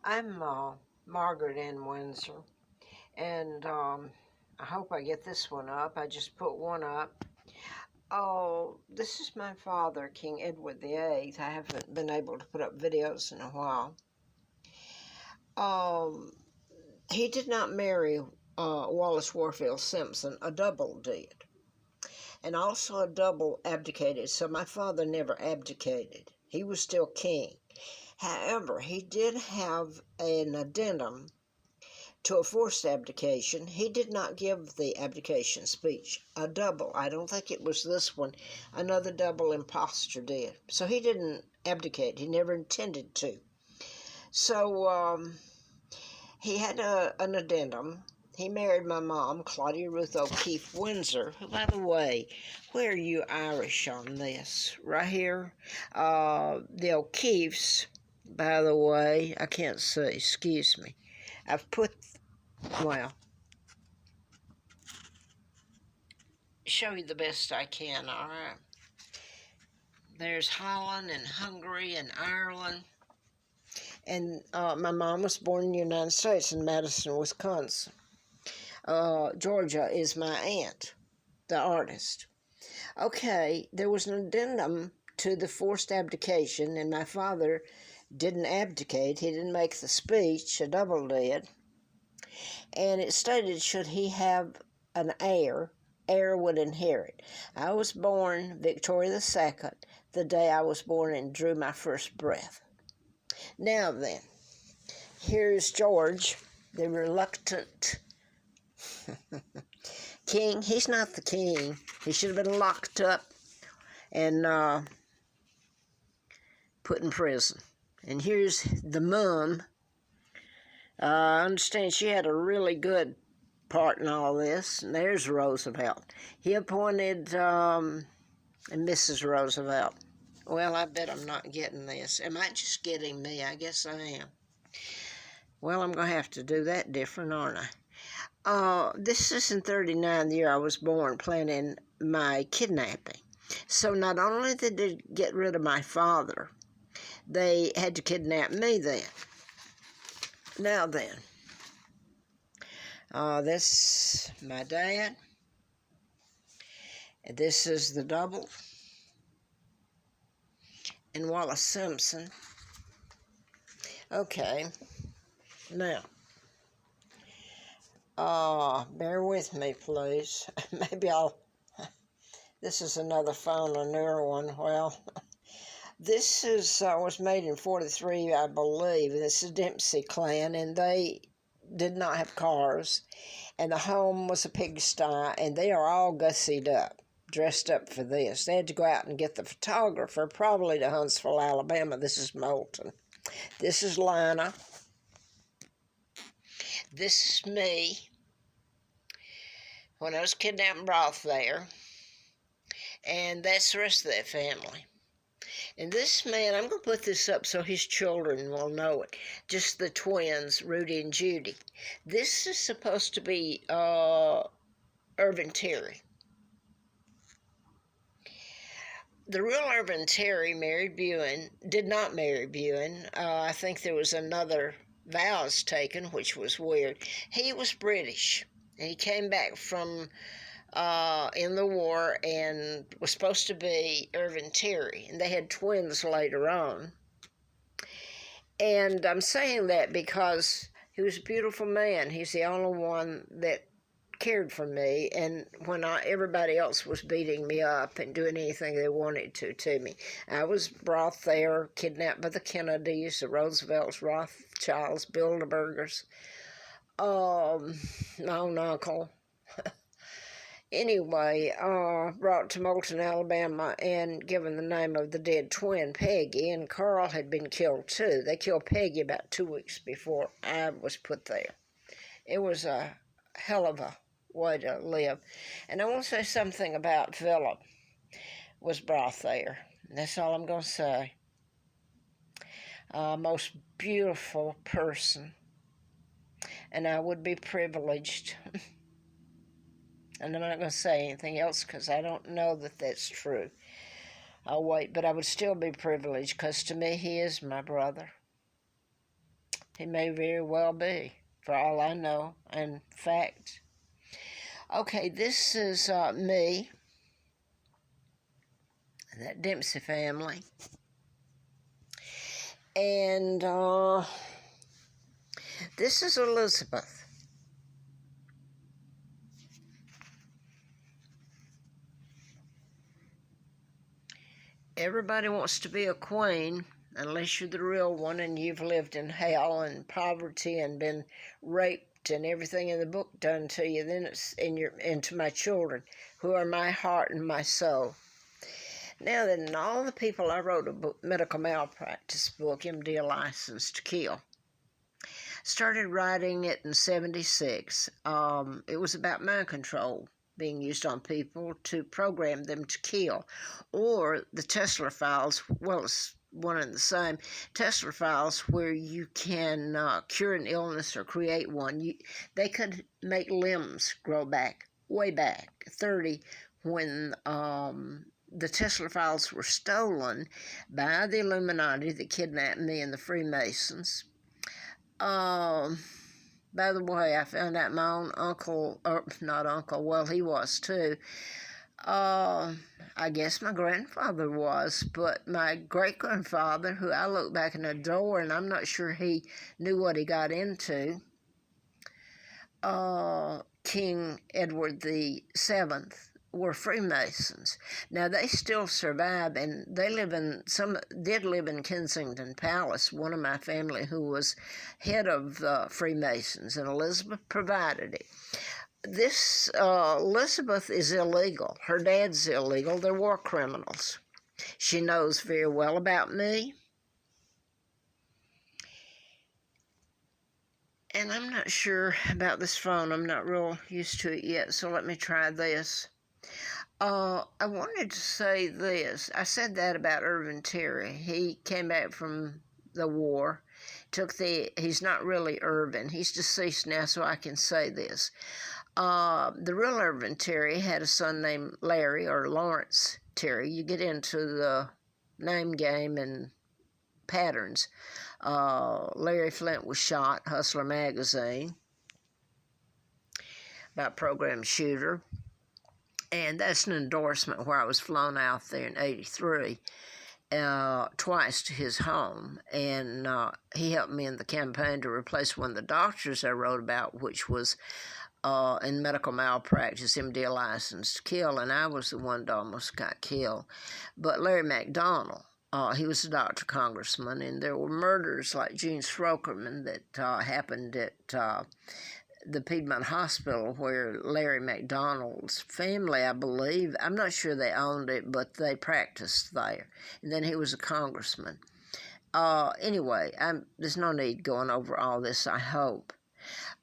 I'm Margaret Ann Windsor, and I hope I get this one up. I just put one up. Oh, this is my father, King Edward VIII. I haven't been able to put up videos in a while. He did not marry Wallace Warfield Simpson. A double did. And also a double abdicated, so my father never abdicated. He was still king. However, he did have an addendum to a forced abdication. He did not give the abdication speech. A double, I don't think it was this one, another double impostor did. So he didn't abdicate. He never intended to. So he had an addendum. He married my mom, Claudia Ruth O'Keefe Windsor, who, by the way, where are you Irish on this? Right here. The O'Keefes, by the way, I can't see, excuse me. I've put, well, show you the best I can, all right? There's Holland and Hungary and Ireland. And my mom was born in the United States in Madison, Wisconsin. Georgia is my aunt, the artist. Okay, there was an addendum to the forced abdication, and my father didn't abdicate. He didn't make the speech, a double did. And it stated, should he have an heir would inherit. I was born Victoria II, the day I was born and drew my first breath. Now then, here's George, the reluctant king. He's not the king. He should have been locked up and put in prison. And here's the mum. I understand she had a really good part in all this. And there's Roosevelt. He appointed Mrs. Roosevelt. Well, I bet I'm not getting this. Am I just getting me? I guess I am. Well, I'm going to have to do that different, aren't I? This is in 39, the year I was born, planning my kidnapping. So not only did they get rid of my father, they had to kidnap me then. Now then, this is my dad. And this is the double. And Wallace Simpson. Okay, now, bear with me, please. Maybe this is another phone, a newer one. Well, this was made in 43, I believe. This is Dempsey clan, and they did not have cars, and the home was a pigsty, and they are all gussied up, dressed up for this. They had to go out and get the photographer, probably to Huntsville, Alabama. This is Moulton. This is Lina. This is me when I was kidnapped and brought there, and that's the rest of that family. And this man, I'm going to put this up so his children will know it. Just the twins, Rudy and Judy. This is supposed to be Irvin Terry. The real Irvin Terry did not marry Buin. I think there was another vows taken, which was weird. He was British, and he came back from in the war and was supposed to be Irvin Terry, and they had twins later on. And I'm saying that because he was a beautiful man. He's the only one that cared for me, and when everybody else was beating me up and doing anything they wanted to me, I was brought there, kidnapped by the Kennedys, the Roosevelts, Rothschilds, Bilderbergers, my own uncle. Anyway, brought to Moulton, Alabama, and given the name of the dead twin, Peggy, and Carl had been killed too. They killed Peggy about 2 weeks before I was put there. It was a hell of a way to live. And I want to say something about Philip was brought there. That's all I'm going to say. Most beautiful person. And I would be privileged. And I'm not going to say anything else because I don't know that that's true. I'll wait, but I would still be privileged because to me he is my brother. He may very well be, for all I know, and fact. Okay, this is me, that Dempsey family. And this is Elizabeth. Everybody wants to be a queen, unless you're the real one and you've lived in hell and poverty and been raped and everything in the book done to you. Then it's into my children, who are my heart and my soul. Now then, all the people I wrote a medical malpractice book, MD License to Kill. Started writing it in '76. It was about mind control being used on people to program them to kill. Or the Tesla files, well, it's one and the same. Tesla files, where you can cure an illness or create one. They could make limbs grow back, way back, 30, when the Tesla files were stolen by the Illuminati that kidnapped me and the Freemasons. By the way, I found out my own uncle, or not uncle, well, he was too. I guess my grandfather was, but my great-grandfather, who I look back and adore, and I'm not sure he knew what he got into, King Edward the Seventh, were Freemasons. Now, they still survive, and did live in Kensington Palace, one of my family who was head of Freemasons, and Elizabeth provided it. This Elizabeth is illegal. Her dad's illegal. They're war criminals. She knows very well about me. And I'm not sure about this phone. I'm not real used to it yet, so let me try this. I wanted to say this. I said that about Irvin Terry. He came back from the war. He's not really Irvin. He's deceased now, so I can say this. The real Irvin Terry had a son named Larry, or Lawrence Terry. You get into the name game and patterns. Larry Flint was shot, Hustler magazine, about program shooter. And that's an endorsement where I was flown out there in '83 twice to his home. And he helped me in the campaign to replace one of the doctors I wrote about, which was in medical malpractice, MD License to Kill. And I was the one that almost got killed. But Larry McDonald, he was a doctor congressman, and there were murders like Gene Strokerman that happened at the Piedmont Hospital, where Larry McDonald's family, I believe, I'm not sure they owned it, but they practiced there. And then he was a congressman. Anyway, there's no need going over all this, I hope.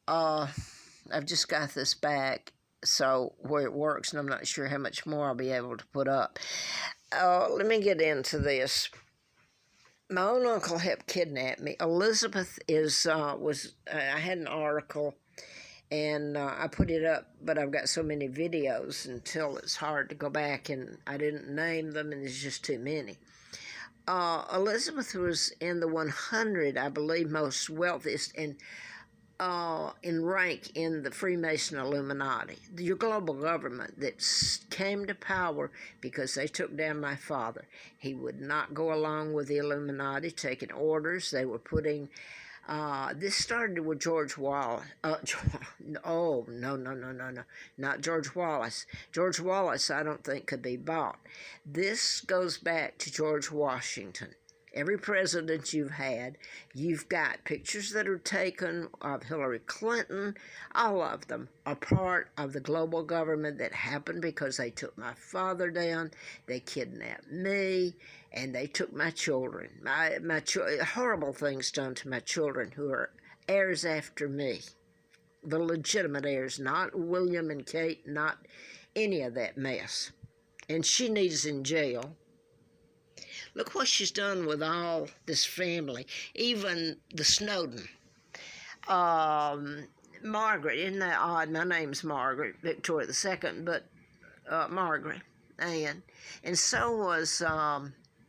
I've just got this back, so where it works, and I'm not sure how much more I'll be able to put up. Let me get into this. My own uncle helped kidnap me. Elizabeth I had an article, and I put it up, but I've got so many videos until it's hard to go back, and I didn't name them, and there's just too many. Elizabeth was in the 100, I believe, most wealthiest and in rank in the Freemason Illuminati, your global government that came to power because they took down my father. He would not go along with the Illuminati taking orders. They were putting, this started with George Wallace. No, not George Wallace. George Wallace, I don't think, could be bought. This goes back to George Washington. Every president you've had, you've got pictures that are taken of Hillary Clinton. All of them are part of the global government that happened because they took my father down, they kidnapped me, and they took my children. Horrible things done to my children, who are heirs after me. The legitimate heirs, not William and Kate, not any of that mess. And she needs in jail. Look what she's done with all this family, even the Snowden. Margaret, isn't that odd? My name's Margaret, Victoria II, but Margaret, Anne. And so was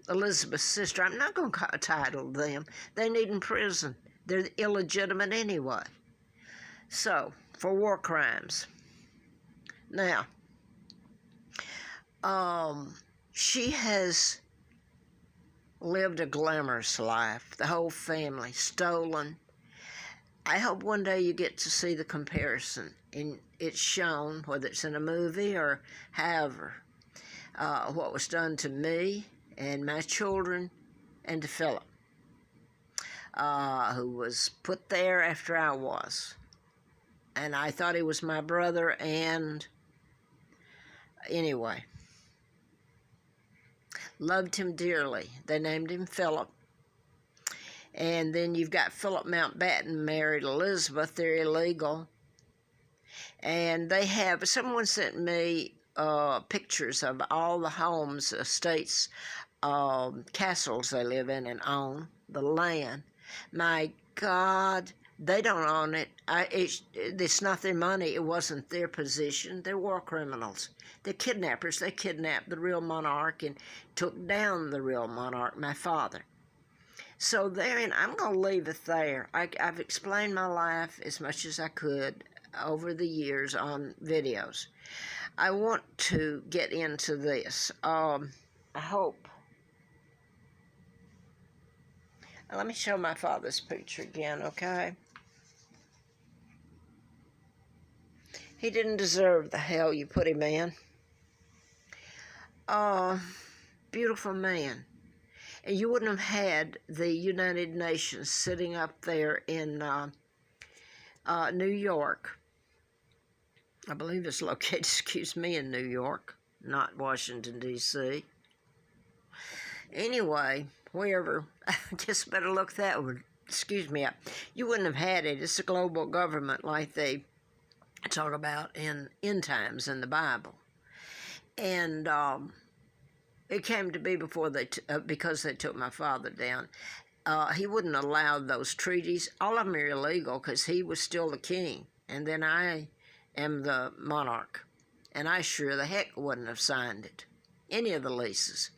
Elizabeth's sister. I'm not going to title them. They need in prison. They're illegitimate anyway. So, for war crimes. Now, she has lived a glamorous life. The whole family stolen. I hope one day you get to see the comparison, and it's shown, whether it's in a movie or however, what was done to me and my children and to Philip, who was put there after I was. And I thought he was my brother, and anyway, loved him dearly. They named him Philip. And then you've got Philip Mountbatten married Elizabeth. They're illegal. And they have, someone sent me pictures of all the homes, estates, castles they live in and own, the land. My God, they don't own it. It's not their money. It wasn't their position. They're war criminals. They're kidnappers. They kidnapped the real monarch and took down the real monarch, my father. So therein, I'm going to leave it there. I've explained my life as much as I could over the years on videos. I want to get into this. I hope. Let me show my father's picture again, okay? He didn't deserve the hell you put him in. Beautiful man. And you wouldn't have had the United Nations sitting up there in New York. I believe it's located, in New York, not Washington, D.C. Anyway, wherever, I just better look that way. Up. You wouldn't have had it. It's a global government like they talk about in end times in the Bible. And it came to be before because they took my father down. He wouldn't allow those treaties. All of them are illegal because he was still the king. And then I am the monarch. And I sure the heck wouldn't have signed it. Any of the leases.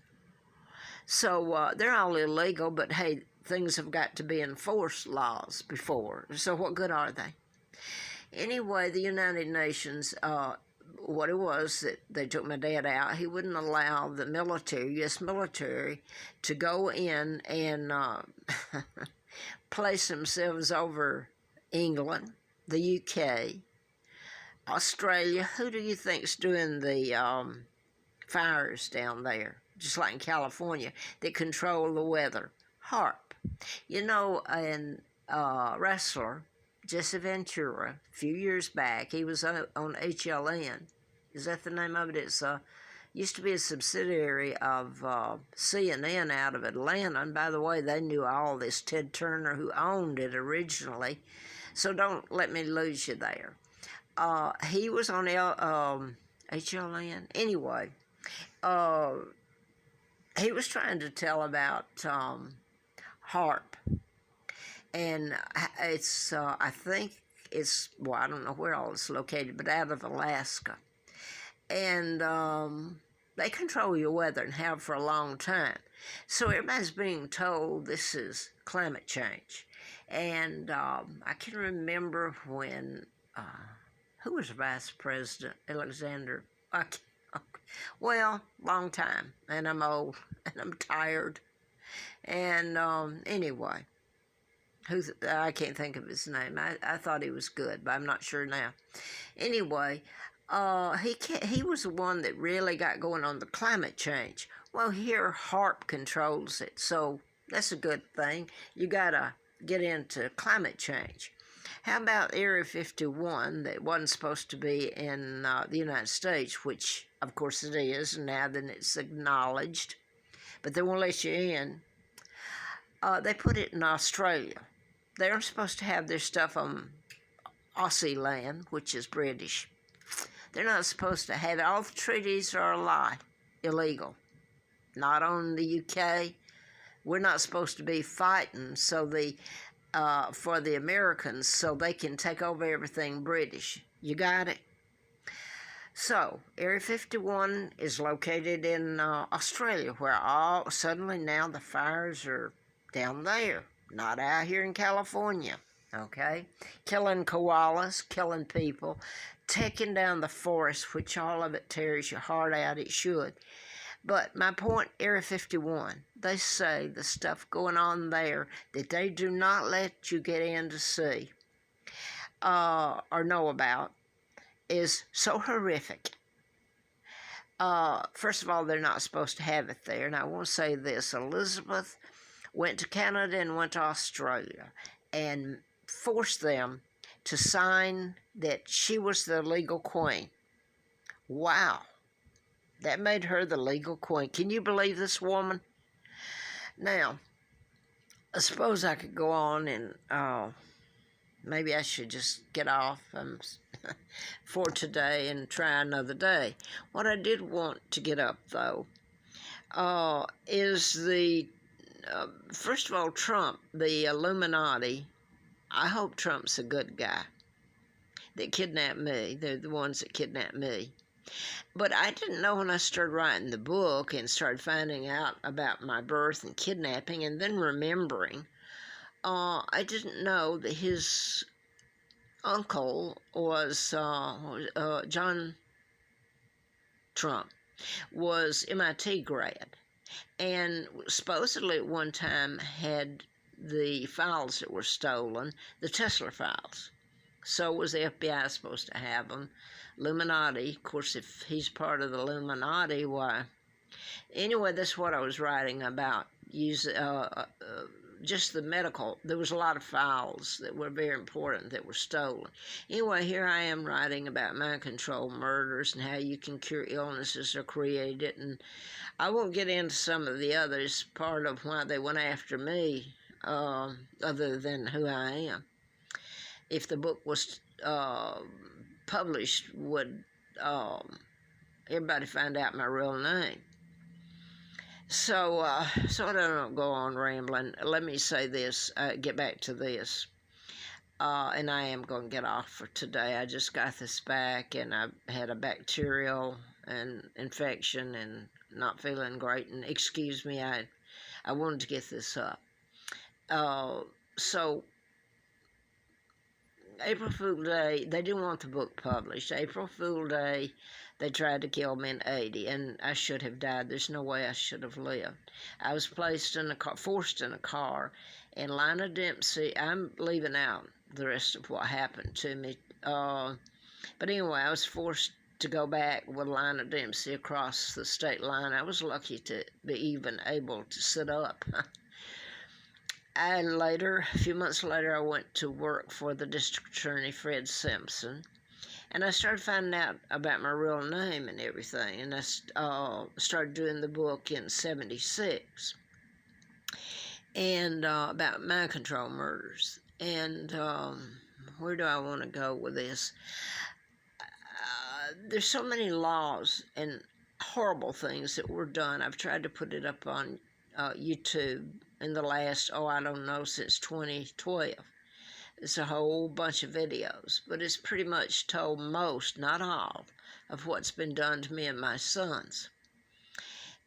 So they're all illegal, but hey, things have got to be enforced laws before. So what good are they? Anyway, the United Nations, what it was that they took my dad out, he wouldn't allow the military, U.S. military, to go in and place themselves over England, the U.K., Australia. Who do you think's doing the fires down there? Just like in California, that control the weather. HAARP. You know, a wrestler, Jesse Ventura, a few years back, he was on HLN. Is that the name of it? It's used to be a subsidiary of CNN out of Atlanta. And by the way, they knew all this. Ted Turner, who owned it originally. So don't let me lose you there. He was on HLN. Anyway, he was trying to tell about HAARP. And it's, I think it's, well, I don't know where all it's located, but out of Alaska. And they control your weather and have for a long time. So everybody's being told this is climate change. And I can remember when, who was vice president? Alexander. Well, long time. And I'm old. And I'm tired. And anyway. I can't think of his name. I thought he was good, but I'm not sure now. Anyway, he was the one that really got going on the climate change. Well, here HAARP controls it, so that's a good thing. You got to get into climate change. How about Area 51 that wasn't supposed to be in the United States, which, of course, it is, and now then it's acknowledged, but they won't let you in. They put it in Australia. They're supposed to have their stuff on Aussie land, which is British. They're not supposed to have it. All the treaties are a lie, illegal. Not on the UK. We're not supposed to be fighting for the Americans so they can take over everything British. You got it? So, Area 51 is located in Australia, where suddenly now the fires are down there, not out here in California, okay? Killing koalas, killing people, taking down the forest, which all of it tears your heart out, it should. But my point, Area 51, they say the stuff going on there that they do not let you get in to see or know about is so horrific. First of all, they're not supposed to have it there. And I want to say this, Elizabeth went to Canada and went to Australia and forced them to sign that she was the legal queen. Wow. That made her the legal queen. Can you believe this woman? Now, I suppose I could go on and maybe I should just get off for today and try another day. What I did want to get up, though, is the, first of all, Trump, the Illuminati. I hope Trump's a good guy. That kidnapped me. They're the ones that kidnapped me. But I didn't know when I started writing the book and started finding out about my birth and kidnapping and then remembering, I didn't know that his uncle was John Trump, was MIT grad, and supposedly at one time had the files that were stolen, the Tesla files. So was the FBI supposed to have them. Illuminati, of course, if he's part of the Illuminati, why? Anyway, that's what I was writing about. Just the medical. There was a lot of files that were very important that were stolen. Anyway, here I am writing about mind control murders and how you can cure illnesses or create it. And I won't get into some of the others, part of why they went after me, other than who I am. If the book was published, would everybody find out my real name? So I don't go on rambling. Let me say this, get back to this. And I am going to get off for today. I just got this back, and I had a bacterial and infection and not feeling great. And excuse me, I wanted to get this up. So April Fool Day, they didn't want the book published. April Fool Day, they tried to kill me in 80, and I should have died. There's no way I should have lived. I was placed in a car, forced in a car, and Lionel Dempsey, I'm leaving out the rest of what happened to me. But anyway, I was forced to go back with Lionel Dempsey across the state line. I was lucky to be even able to sit up. And later, a few months later, I went to work for the district attorney, Fred Simpson, and I started finding out about my real name and everything, and I started doing the book in 76, and about mind control murders. And where do I want to go with this? There's so many laws and horrible things that were done. I've tried to put it up on YouTube in the last, I don't know, since 2012. It's a whole bunch of videos, but it's pretty much told most, not all, of what's been done to me and my sons.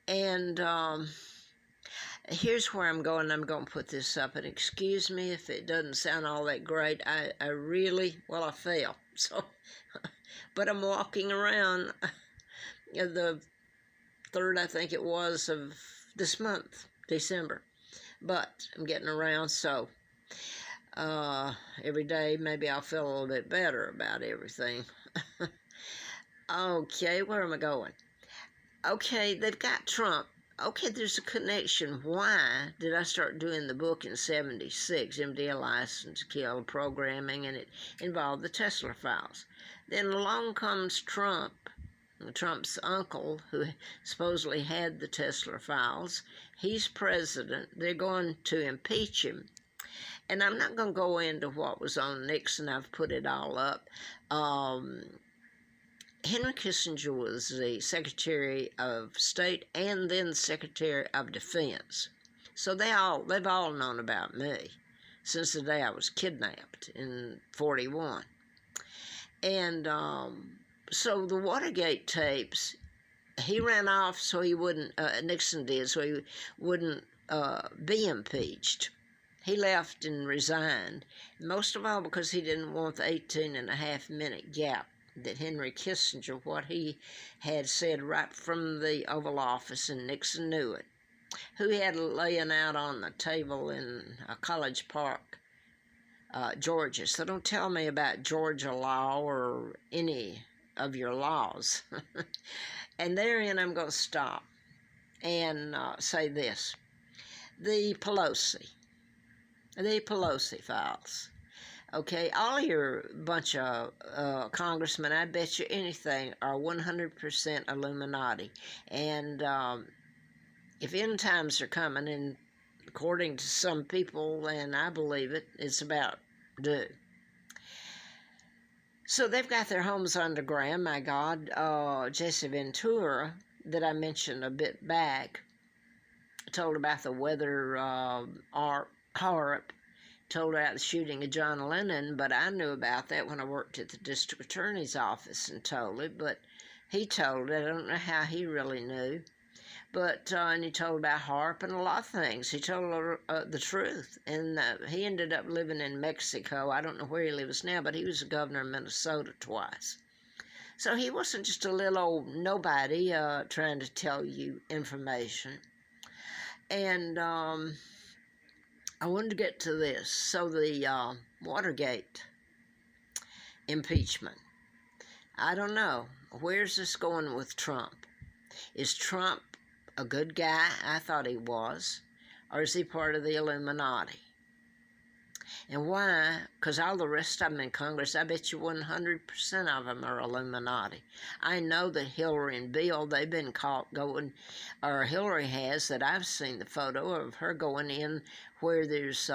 And here's where I'm going. I'm going to put this up, and excuse me if it doesn't sound all that great. I really, I fell. So, but I'm walking around the 3rd, I think it was, of this month, December. But I'm getting around, so every day maybe I'll feel a little bit better about everything. Okay, where am I going? Okay, they've got Trump. Okay, there's a connection. Why did I start doing the book in 76, MD License to Kill programming, and it involved the Tesla files? Then along comes Trump, Trump's uncle, who supposedly had the Tesla files. He's president. They're going to impeach him. And I'm not going to go into what was on Nixon. I've put it all up. Henry Kissinger was the Secretary of State and then Secretary of Defense. So they've all known about me since the day I was kidnapped in 41. And so the Watergate tapes, he ran off so he wouldn't, Nixon did, so he wouldn't be impeached. He left and resigned, most of all because he didn't want the 18.5-minute gap that Henry Kissinger, what he had said right from the Oval Office, and Nixon knew it, who he had laying out on the table in College Park, Georgia. So don't tell me about Georgia law or any of your laws. And therein I'm going to stop and say this. The Pelosi files. Okay, all your bunch of congressmen, I bet you anything, are 100% Illuminati. And if end times are coming, and according to some people, and I believe it, it's about due. So they've got their homes underground. My God, Jesse Ventura, that I mentioned a bit back, told about the weather HAARP, told about the shooting of John Lennon, but I knew about that when I worked at the district attorney's office and told it, but he told it. I don't know how he really knew. But, and he told about HAARP and a lot of things. He told the truth. And he ended up living in Mexico. I don't know where he lives now, but he was the governor of Minnesota twice. So he wasn't just a little old nobody trying to tell you information. And I wanted to get to this. So the Watergate impeachment. I don't know. Where's this going with Trump? Is Trump a good guy? I thought he was. Or is he part of the Illuminati? And why? Because all the rest of them in Congress, I bet you 100% of them are Illuminati. I know that Hillary and Bill, they've been caught going, or Hillary has, that I've seen the photo of her going in where there's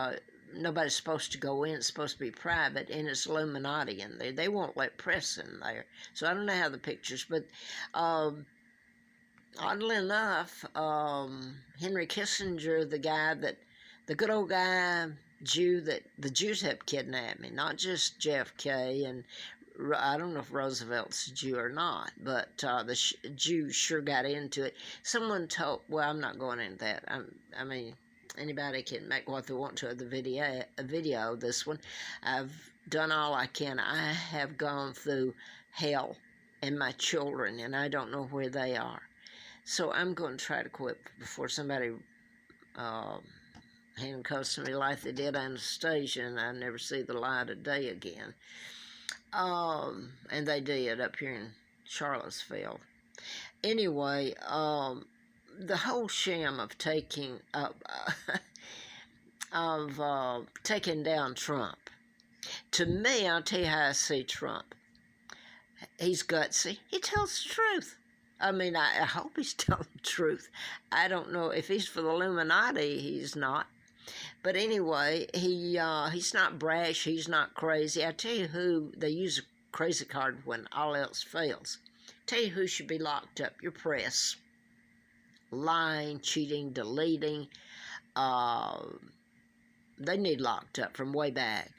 nobody's supposed to go in. It's supposed to be private, and it's Illuminati in there. They won't let press in there. So I don't know how the pictures, but oddly enough, Henry Kissinger, the good old guy, Jew, that the Jews have kidnapped me, not just JFK, and I don't know if Roosevelt's a Jew or not, but the Jews sure got into it. Someone told, well, I'm not going into that. I mean, anybody can make what they want to of the video, this one. I've done all I can. I have gone through hell and my children, and I don't know where they are. So I'm going to try to quit before somebody handcuffs me like they did Anastasia, and I never see the light of day again. And they did up here in Charlottesville. Anyway, the whole sham of taking taking down Trump. To me, I'll tell you how I see Trump. He's gutsy. He tells the truth. I mean, I hope he's telling the truth. I don't know if he's for the Illuminati. He's not. But anyway, he's not brash. He's not crazy. I tell you who, they use a crazy card when all else fails. Tell you who should be locked up. Your press. Lying, cheating, deleting. They need locked up from way back.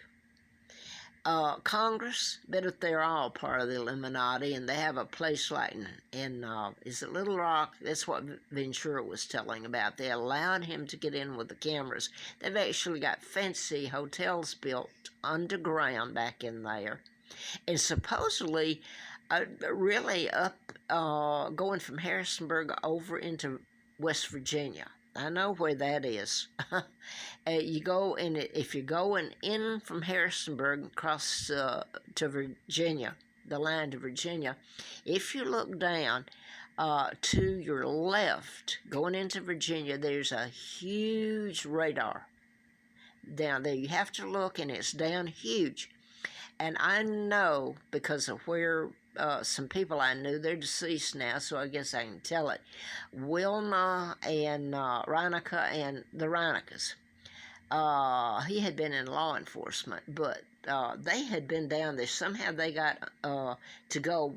Congress, bet if they're all part of the Illuminati, and they have a place like in is it Little Rock? That's what Ventura was telling about. They allowed him to get in with the cameras. They've actually got fancy hotels built underground back in there, and supposedly, really up going from Harrisonburg over into West Virginia. I know where that is. You go in it, if you're going in from Harrisonburg across to Virginia, the line to Virginia, if you look down to your left, going into Virginia, there's a huge radar down there. You have to look, and it's down huge. And I know because of where some people I knew, they're deceased now, so I guess I can tell it. Wilma and Reinicke and the Reineckes. He had been in law enforcement, but they had been down there. Somehow they got to go,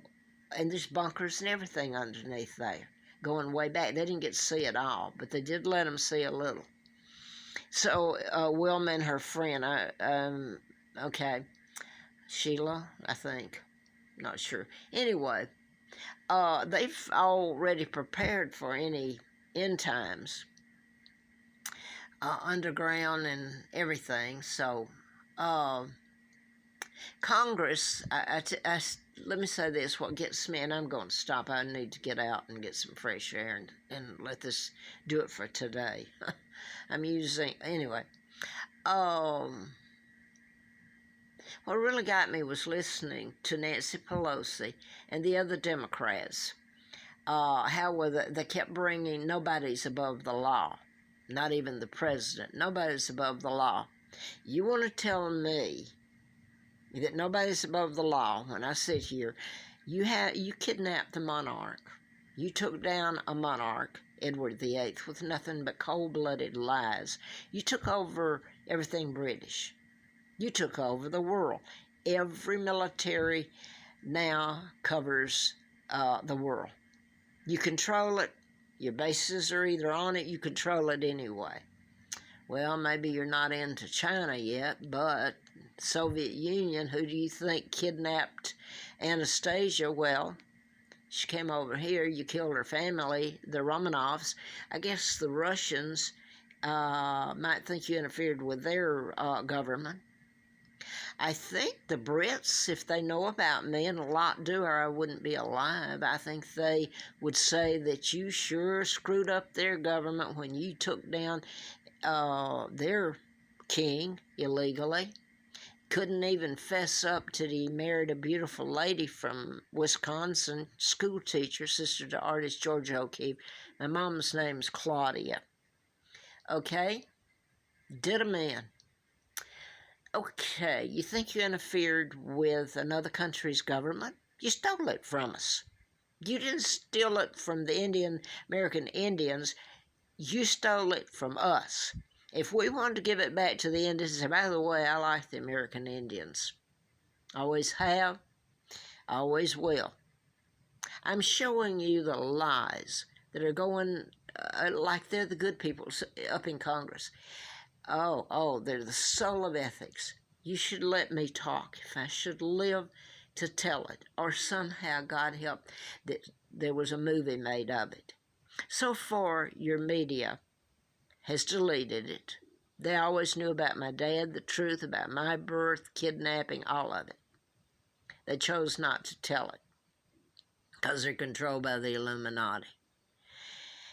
and there's bunkers and everything underneath there, going way back. They didn't get to see it all, but they did let them see a little. So Wilma and her friend, okay, Sheila, I think. Not sure. Anyway, they've already prepared for any end times. underground and everything. So, Congress, let me say this, what gets me, and I'm going to stop, I need to get out and get some fresh air and let this do it for today. Anyway, what really got me was listening to Nancy Pelosi and the other Democrats, how they kept bringing nobody's above the law, not even the president. Nobody's above the law. You want to tell me that nobody's above the law when I sit here? You kidnapped the monarch. You took down a monarch, Edward VIII, with nothing but cold-blooded lies. You took over everything British. You took over the world. Every military now covers the world. You control it. Your bases are either on it. You control it anyway. Well, maybe you're not into China yet, but Soviet Union, who do you think kidnapped Anastasia? Well, she came over here. You killed her family, the Romanovs. I guess the Russians might think you interfered with their government. I think the Brits, if they know about me, and a lot do, or I wouldn't be alive, I think they would say that you sure screwed up their government when you took down their king illegally. Couldn't even fess up till he married a beautiful lady from Wisconsin, school teacher, sister to artist George O'Keeffe. My mom's name's Claudia. Okay? Did him in. Okay, you think you interfered with another country's government? You stole it from us. You didn't steal it from the American Indians. You stole it from us. If we wanted to give it back to the Indians, and by the way, I like the American Indians. Always have, always will. I'm showing you the lies that are going like they're the good people up in Congress. Oh, they're the soul of ethics. You should let me talk if I should live to tell it, or somehow, God help, that there was a movie made of it. So far, your media has deleted it. They always knew about my dad, the truth about my birth, kidnapping, all of it. They chose not to tell it because they're controlled by the Illuminati.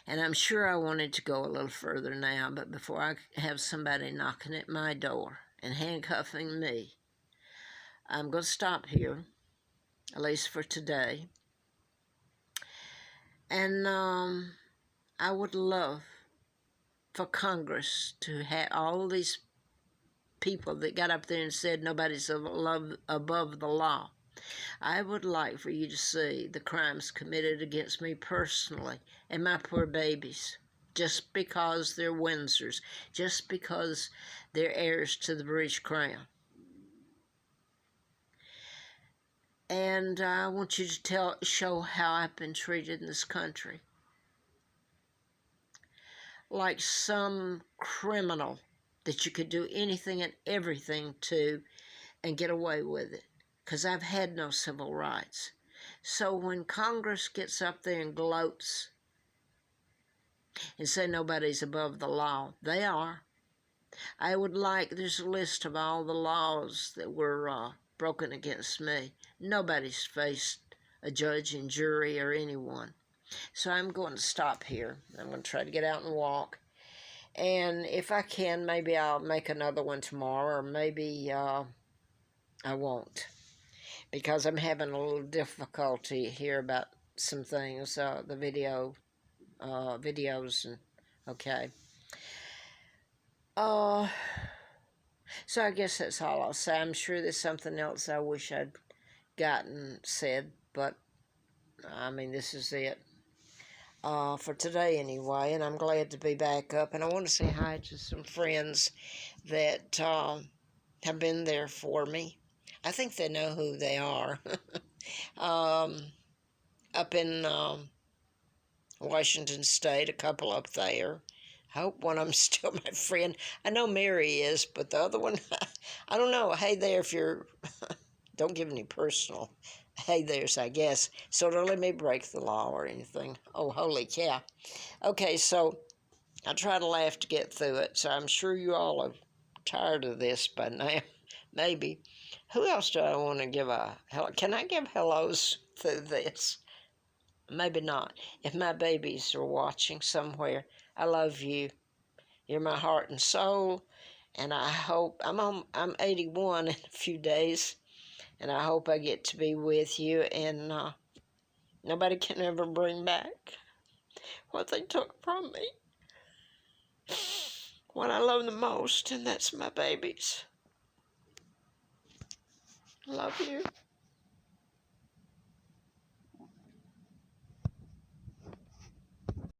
And I'm sure I wanted to go a little further now, but before I have somebody knocking at my door and handcuffing me, I'm going to stop here, at least for today. And I would love for Congress to have all these people that got up there and said nobody's above the law. I would like for you to see the crimes committed against me personally and my poor babies, just because they're Windsors, just because they're heirs to the British Crown. And I want you to show how I've been treated in this country. Like some criminal that you could do anything and everything to and get away with it, because I've had no civil rights. So when Congress gets up there and gloats and say nobody's above the law, they are. There's a list of all the laws that were broken against me. Nobody's faced a judge and jury or anyone. So I'm going to stop here. I'm going to try to get out and walk. And if I can, maybe I'll make another one tomorrow, or maybe I won't, because I'm having a little difficulty here about some things, the videos, and okay. So I guess that's all I'll say. I'm sure there's something else I wish I'd said, but I mean, this is it. For today anyway, and I'm glad to be back up. And I want to say hi to some friends that have been there for me. I think they know who they are. Up in Washington State, a couple up there. I hope one of them's still my friend. I know Mary is, but the other one, I don't know. Hey there, if you're, don't give any personal hey there's, I guess. So don't let me break the law or anything. Oh, holy cow. Okay, so I try to laugh to get through it, so I'm sure you all are tired of this by now. Maybe. Who else do I want to give a hello? Can I give hellos through this? Maybe not. If my babies are watching somewhere, I love you. You're my heart and soul, and I hope I'm 81 in a few days, and I hope I get to be with you, and nobody can ever bring back what they took from me. What I love the most, and that's my babies. Love you.